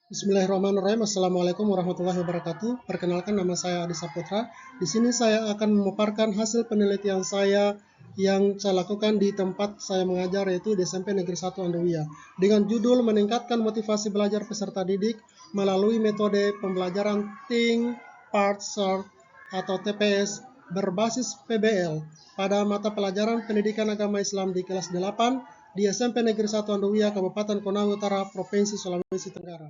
Bismillahirrahmanirrahim. Assalamualaikum warahmatullahi wabarakatuh. Perkenalkan, nama saya Adi Saputra. Di sini saya akan memaparkan hasil penelitian saya yang saya lakukan di tempat saya mengajar, yaitu di SMP Negeri 1 Andowia, dengan judul meningkatkan motivasi belajar peserta didik melalui metode pembelajaran Think, Part, Serve atau TPS berbasis PBL pada mata pelajaran Pendidikan Agama Islam di kelas 8 di SMP Negeri 1 Andowia, Kabupaten Konawe Utara, Provinsi Sulawesi Tenggara.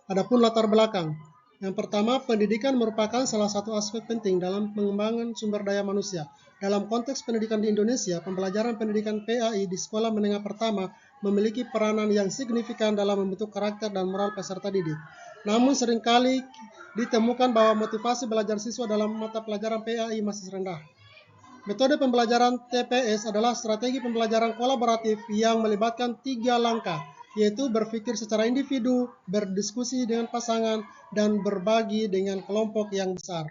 Adapun latar belakang, yang pertama, pendidikan merupakan salah satu aspek penting dalam pengembangan sumber daya manusia. Dalam konteks pendidikan di Indonesia, pembelajaran pendidikan PAI di sekolah menengah pertama memiliki peranan yang signifikan dalam membentuk karakter dan moral peserta didik. Namun seringkali ditemukan bahwa motivasi belajar siswa dalam mata pelajaran PAI masih rendah. Metode pembelajaran TPS adalah strategi pembelajaran kolaboratif yang melibatkan 3 langkah, yaitu berpikir secara individu, berdiskusi dengan pasangan, dan berbagi dengan kelompok yang besar.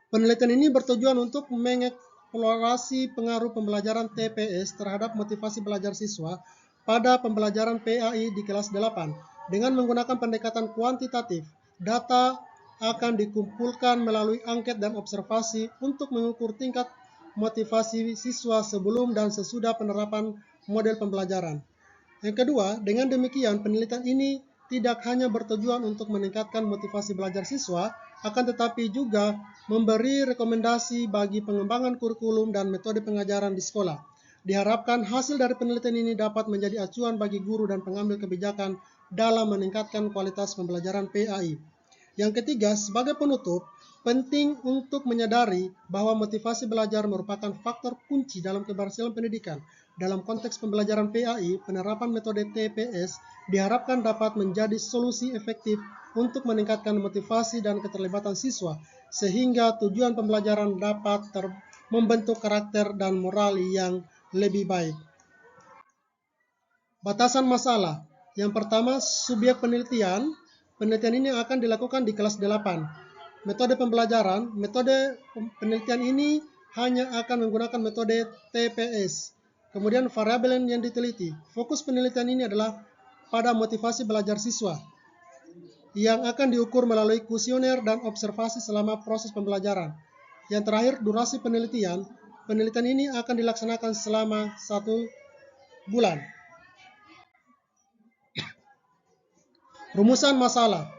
Penelitian ini bertujuan untuk mengeksplorasi pengaruh pembelajaran TPS terhadap motivasi belajar siswa pada pembelajaran PAI di kelas 8. Dengan menggunakan pendekatan kuantitatif, data akan dikumpulkan melalui angket dan observasi untuk mengukur tingkat motivasi siswa sebelum dan sesudah penerapan model pembelajaran. Yang kedua, dengan demikian penelitian ini tidak hanya bertujuan untuk meningkatkan motivasi belajar siswa, akan tetapi juga memberi rekomendasi bagi pengembangan kurikulum dan metode pengajaran di sekolah. Diharapkan hasil dari penelitian ini dapat menjadi acuan bagi guru dan pengambil kebijakan dalam meningkatkan kualitas pembelajaran PAI. Yang ketiga, sebagai penutup, penting untuk menyadari bahwa motivasi belajar merupakan faktor kunci dalam keberhasilan pendidikan. Dalam konteks pembelajaran PAI, penerapan metode TPS diharapkan dapat menjadi solusi efektif untuk meningkatkan motivasi dan keterlibatan siswa, sehingga tujuan pembelajaran dapat membentuk karakter dan moral yang lebih baik. Batasan masalah. Yang pertama, subjek penelitian. Penelitian ini akan dilakukan di kelas 8. Metode pembelajaran, metode penelitian ini hanya akan menggunakan metode TPS. Kemudian variabel yang diteliti. Fokus penelitian ini adalah pada motivasi belajar siswa yang akan diukur melalui kuesioner dan observasi selama proses pembelajaran. Yang terakhir, durasi penelitian. Penelitian ini akan dilaksanakan selama 1 bulan. Rumusan masalah.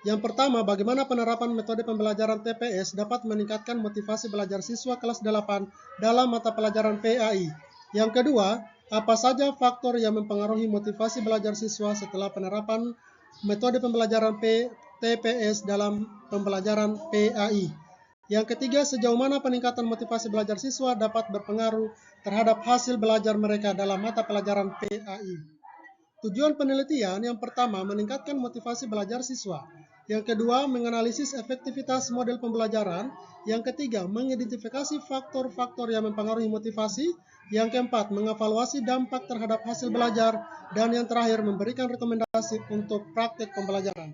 Yang pertama, bagaimana penerapan metode pembelajaran TPS dapat meningkatkan motivasi belajar siswa kelas 8 dalam mata pelajaran PAI. Yang kedua, apa saja faktor yang mempengaruhi motivasi belajar siswa setelah penerapan metode pembelajaran TPS dalam pembelajaran PAI. Yang ketiga, sejauh mana peningkatan motivasi belajar siswa dapat berpengaruh terhadap hasil belajar mereka dalam mata pelajaran PAI. Tujuan penelitian yang pertama, meningkatkan motivasi belajar siswa. Yang kedua, menganalisis efektivitas model pembelajaran. Yang ketiga, mengidentifikasi faktor-faktor yang mempengaruhi motivasi. Yang keempat, mengevaluasi dampak terhadap hasil belajar. Dan yang terakhir, memberikan rekomendasi untuk praktek pembelajaran.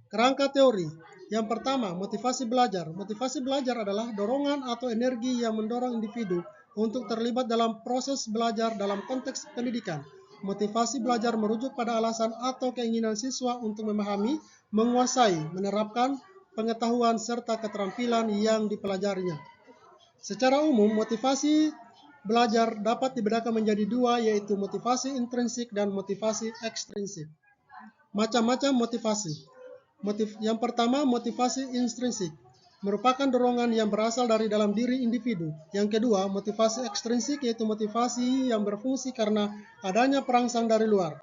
Kerangka teori. Yang pertama, motivasi belajar. Motivasi belajar adalah dorongan atau energi yang mendorong individu untuk terlibat dalam proses belajar dalam konteks pendidikan. Motivasi belajar merujuk pada alasan atau keinginan siswa untuk memahami, menguasai, menerapkan pengetahuan serta keterampilan yang dipelajarinya. Secara umum, motivasi belajar dapat dibedakan menjadi 2, yaitu motivasi intrinsik dan motivasi ekstrinsik. Macam-macam motivasi. Yang pertama, motivasi intrinsik, merupakan dorongan yang berasal dari dalam diri individu. Yang kedua, motivasi ekstrinsik, yaitu motivasi yang berfungsi karena adanya perangsang dari luar.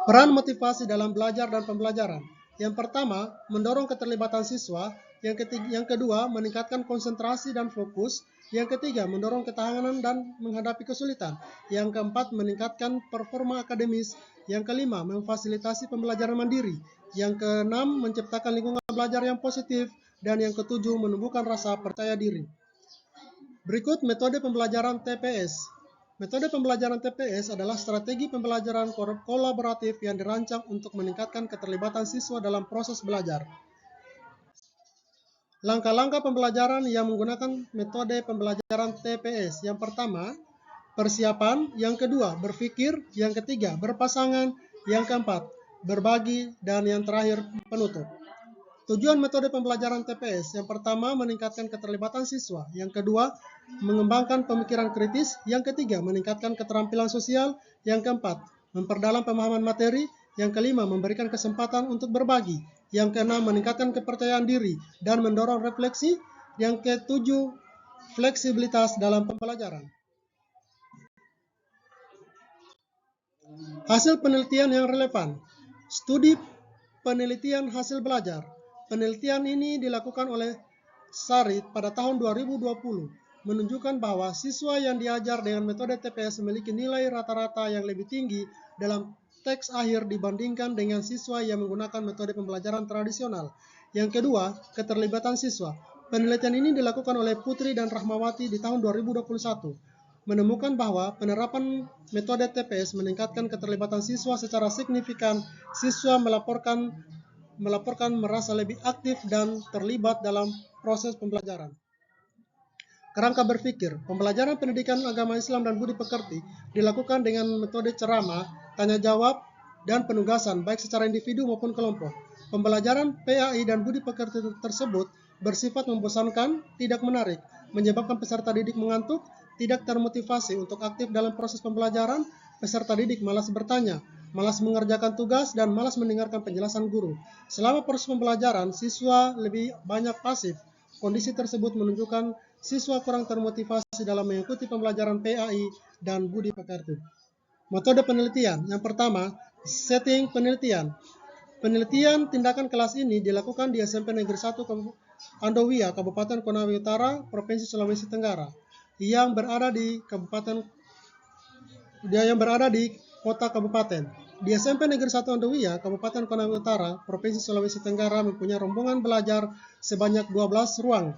Peran motivasi dalam belajar dan pembelajaran. Yang pertama, mendorong keterlibatan siswa. Yang kedua, meningkatkan konsentrasi dan fokus. Yang ketiga, mendorong ketahanan dan menghadapi kesulitan. Yang keempat, meningkatkan performa akademis. Yang kelima, memfasilitasi pembelajaran mandiri. Yang keenam, menciptakan lingkungan belajar yang positif. Dan yang ketujuh, menumbuhkan rasa percaya diri. Berikut metode pembelajaran TPS. Metode pembelajaran TPS adalah strategi pembelajaran kolaboratif yang dirancang untuk meningkatkan keterlibatan siswa dalam proses belajar. Langkah-langkah pembelajaran yang menggunakan metode pembelajaran TPS. Yang pertama, persiapan. Yang kedua, berpikir. Yang ketiga, berpasangan. Yang keempat, berbagi, dan yang terakhir penutup. Tujuan metode pembelajaran TPS, yang pertama meningkatkan keterlibatan siswa, yang kedua mengembangkan pemikiran kritis, yang ketiga meningkatkan keterampilan sosial, yang keempat memperdalam pemahaman materi, yang kelima memberikan kesempatan untuk berbagi, yang keenam meningkatkan kepercayaan diri dan mendorong refleksi, yang ketujuh fleksibilitas dalam pembelajaran. Hasil penelitian yang relevan. Studi penelitian hasil belajar. Penelitian ini dilakukan oleh Sarit pada tahun 2020, menunjukkan bahwa siswa yang diajar dengan metode TPS memiliki nilai rata-rata yang lebih tinggi dalam teks akhir dibandingkan dengan siswa yang menggunakan metode pembelajaran tradisional. Yang kedua, keterlibatan siswa. Penelitian ini dilakukan oleh Putri dan Rahmawati di tahun 2021, menemukan bahwa penerapan metode TPS meningkatkan keterlibatan siswa secara signifikan. Siswa melaporkan merasa lebih aktif dan terlibat dalam proses pembelajaran. Kerangka berpikir, pembelajaran pendidikan agama Islam dan budi pekerti dilakukan dengan metode ceramah, tanya jawab, dan penugasan baik secara individu maupun kelompok. Pembelajaran PAI dan budi pekerti tersebut bersifat membosankan, tidak menarik, menyebabkan peserta didik mengantuk, tidak termotivasi untuk aktif dalam proses pembelajaran, peserta didik malas bertanya, malas mengerjakan tugas, dan malas mendengarkan penjelasan guru. Selama proses pembelajaran, siswa lebih banyak pasif. Kondisi tersebut menunjukkan siswa kurang termotivasi dalam mengikuti pembelajaran PAI dan budi pekerti. Metode penelitian. Yang pertama, setting penelitian. Penelitian tindakan kelas ini dilakukan di SMP Negeri 1 Andowia, Kabupaten Konawe Utara, Provinsi Sulawesi Tenggara, yang berada di kota kabupaten. Di SMP Negeri 1 Andowia, Kabupaten Konawe Utara, Provinsi Sulawesi Tenggara mempunyai rombongan belajar sebanyak 12 ruang.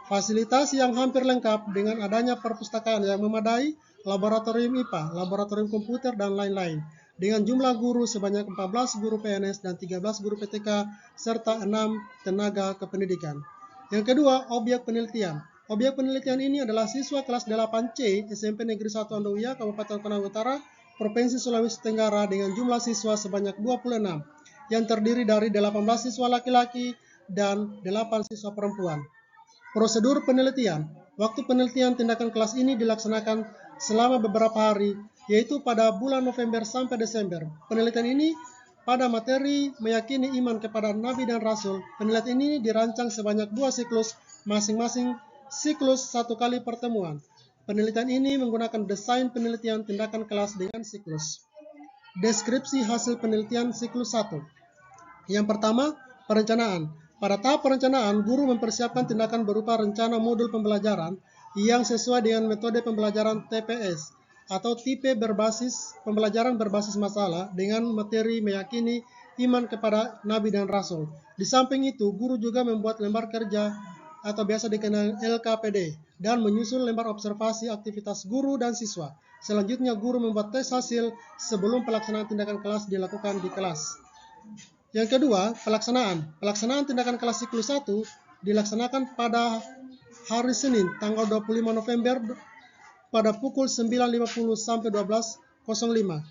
Fasilitas yang hampir lengkap dengan adanya perpustakaan yang memadai, laboratorium IPA, laboratorium komputer, dan lain-lain. Dengan jumlah guru sebanyak 14 guru PNS dan 13 guru PTK, serta 6 tenaga kependidikan. Yang kedua, objek penelitian. Objek penelitian ini adalah siswa kelas 8C SMP Negeri 1 Andowia, Kabupaten Konawe Utara, Provinsi Sulawesi Tenggara dengan jumlah siswa sebanyak 26, yang terdiri dari 18 siswa laki-laki dan 8 siswa perempuan. Prosedur penelitian. Waktu penelitian tindakan kelas ini dilaksanakan selama beberapa hari, yaitu pada bulan November sampai Desember. Penelitian ini pada materi meyakini iman kepada Nabi dan Rasul. Penelitian ini dirancang sebanyak 2 siklus, masing-masing siklus 1 kali pertemuan. Penelitian ini menggunakan desain penelitian tindakan kelas dengan siklus. Deskripsi hasil penelitian siklus 1. Yang pertama, perencanaan. Pada tahap perencanaan, guru mempersiapkan tindakan berupa rencana modul pembelajaran yang sesuai dengan metode pembelajaran TPS atau tipe pembelajaran berbasis masalah dengan materi meyakini iman kepada Nabi dan Rasul. Di samping itu, guru juga membuat lembar kerja atau biasa dikenal LKPD dan menyusun lembar observasi aktivitas guru dan siswa. Selanjutnya, guru membuat tes hasil sebelum pelaksanaan tindakan kelas dilakukan di kelas. Yang kedua, pelaksanaan. Pelaksanaan tindakan kelas siklus 1 dilaksanakan pada hari Senin, tanggal 25 November pada pukul 9.50 sampai 12.05.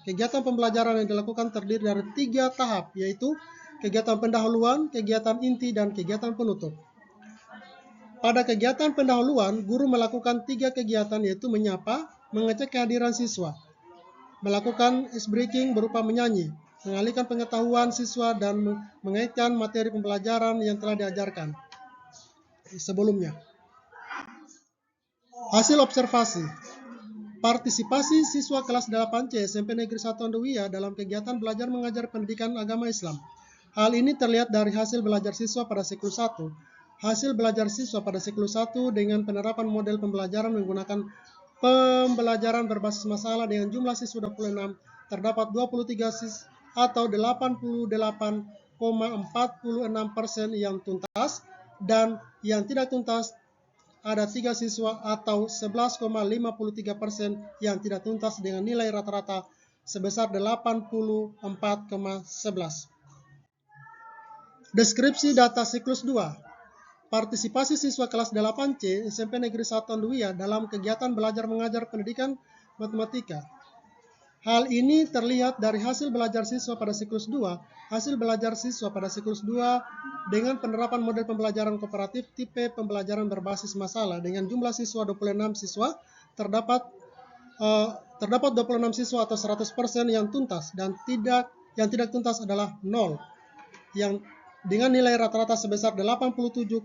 Kegiatan pembelajaran yang dilakukan terdiri dari 3 tahap, yaitu kegiatan pendahuluan, kegiatan inti, dan kegiatan penutup. Pada kegiatan pendahuluan, guru melakukan 3 kegiatan, yaitu menyapa, mengecek kehadiran siswa, melakukan ice breaking berupa menyanyi, mengalihkan pengetahuan siswa, dan mengaitkan materi pembelajaran yang telah diajarkan sebelumnya. Hasil observasi. Partisipasi siswa kelas 8C SMP Negeri 1 Andowia dalam kegiatan belajar mengajar pendidikan agama Islam. Hal ini terlihat dari hasil belajar siswa pada siklus 1. Hasil belajar siswa pada siklus 1 dengan penerapan model pembelajaran menggunakan pembelajaran berbasis masalah dengan jumlah siswa 26, terdapat 23 siswa atau 88,46% yang tuntas, dan yang tidak tuntas ada 3 siswa atau 11,53% yang tidak tuntas dengan nilai rata-rata sebesar 84,11. Deskripsi data siklus 2. Partisipasi siswa kelas 8C SMP Negeri 1 Andowia dalam kegiatan belajar mengajar pendidikan matematika. Hal ini terlihat dari hasil belajar siswa pada siklus 2. Hasil belajar siswa pada siklus 2 dengan penerapan model pembelajaran kooperatif tipe pembelajaran berbasis masalah dengan jumlah siswa 26 siswa, terdapat 26 siswa atau 100% yang tuntas dan yang tidak tuntas adalah 0 yang dengan nilai rata-rata sebesar 87,15.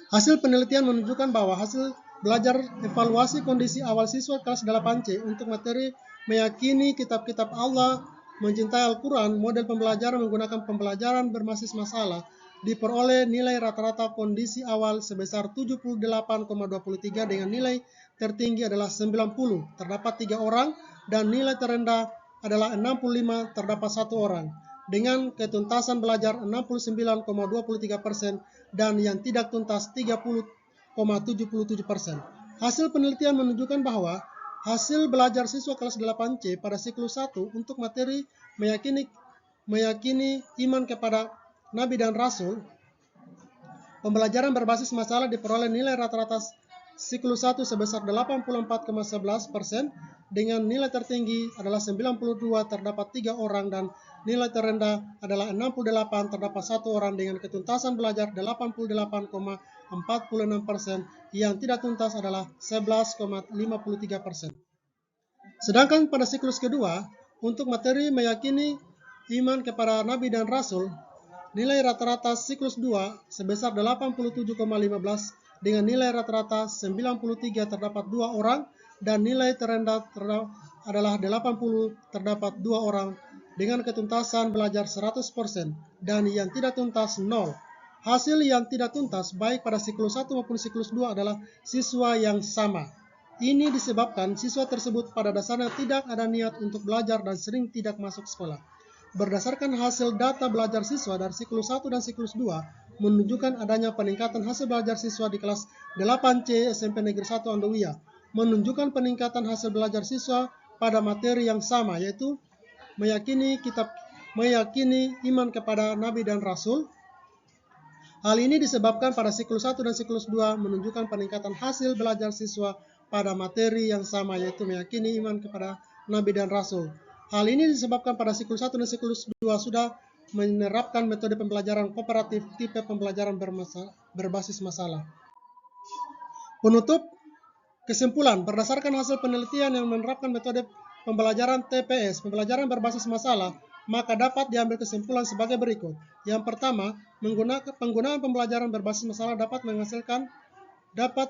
Hasil penelitian menunjukkan bahwa hasil belajar evaluasi kondisi awal siswa kelas 8C untuk materi meyakini kitab-kitab Allah, mencintai Al-Quran, model pembelajaran menggunakan pembelajaran berbasis masalah, diperoleh nilai rata-rata kondisi awal sebesar 78,23 dengan nilai tertinggi adalah 90, terdapat 3 orang, dan nilai terendah adalah 65, terdapat 1 orang. Dengan ketuntasan belajar 69,23% dan yang tidak tuntas 30,77%. Hasil penelitian menunjukkan bahwa hasil belajar siswa kelas 8C pada siklus 1 untuk materi meyakini iman kepada Nabi dan Rasul, pembelajaran berbasis masalah diperoleh nilai rata-rata siklus 1 sebesar 84,11% dengan nilai tertinggi adalah 92, terdapat 3 orang, dan nilai terendah adalah 68, terdapat 1 orang dengan ketuntasan belajar 88,46%, yang tidak tuntas adalah 11,53%. Sedangkan pada siklus kedua, untuk materi meyakini iman kepada Nabi dan Rasul, nilai rata-rata siklus 2 sebesar 87,15 dengan nilai rata-rata 93, terdapat 2 orang, dan nilai terendah adalah 80, terdapat 2 orang, dengan ketuntasan belajar 100%, dan yang tidak tuntas 0. Hasil yang tidak tuntas baik pada siklus 1 maupun siklus 2 adalah siswa yang sama. Ini disebabkan siswa tersebut pada dasarnya tidak ada niat untuk belajar dan sering tidak masuk sekolah. Berdasarkan hasil data belajar siswa dari siklus 1 dan siklus 2 menunjukkan adanya peningkatan hasil belajar siswa di kelas 8C SMP Negeri 1 Andowia, menunjukkan peningkatan hasil belajar siswa pada materi yang sama, yaitu meyakini iman kepada Nabi dan Rasul. Hal ini disebabkan pada siklus 1 dan siklus 2 menunjukkan peningkatan hasil belajar siswa pada materi yang sama, yaitu meyakini iman kepada Nabi dan Rasul. Hal ini disebabkan pada siklus 1 dan siklus 2 sudah menerapkan metode pembelajaran kooperatif tipe pembelajaran berbasis masalah. Penutup kesimpulan, berdasarkan hasil penelitian yang menerapkan metode pembelajaran TPS, pembelajaran berbasis masalah, maka dapat diambil kesimpulan sebagai berikut. Yang pertama, penggunaan pembelajaran berbasis masalah dapat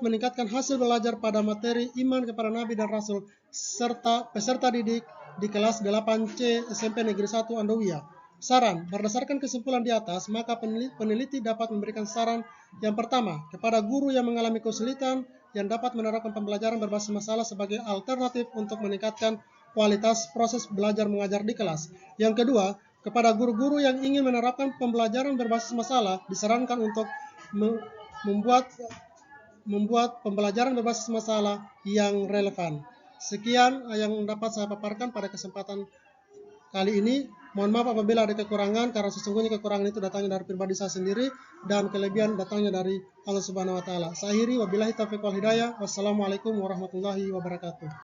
meningkatkan hasil belajar pada materi iman kepada Nabi dan Rasul serta peserta didik di kelas 8C SMP Negeri 1 Andowia. Saran, berdasarkan kesimpulan di atas, maka peneliti dapat memberikan saran yang pertama kepada guru yang mengalami kesulitan yang dapat menerapkan pembelajaran berbasis masalah sebagai alternatif untuk meningkatkan kualitas proses belajar mengajar di kelas. Yang kedua, kepada guru-guru yang ingin menerapkan pembelajaran berbasis masalah, disarankan untuk membuat pembelajaran berbasis masalah yang relevan. Sekian yang dapat saya paparkan pada kesempatan kali ini. Mohon maaf apabila ada kekurangan, karena sesungguhnya kekurangan itu datangnya dari pribadi saya sendiri dan kelebihan datangnya dari Allah Subhanahu wa taala. Saya akhiri, wabillahi taufiq wal hidayah. Wassalamualaikum warahmatullahi wabarakatuh.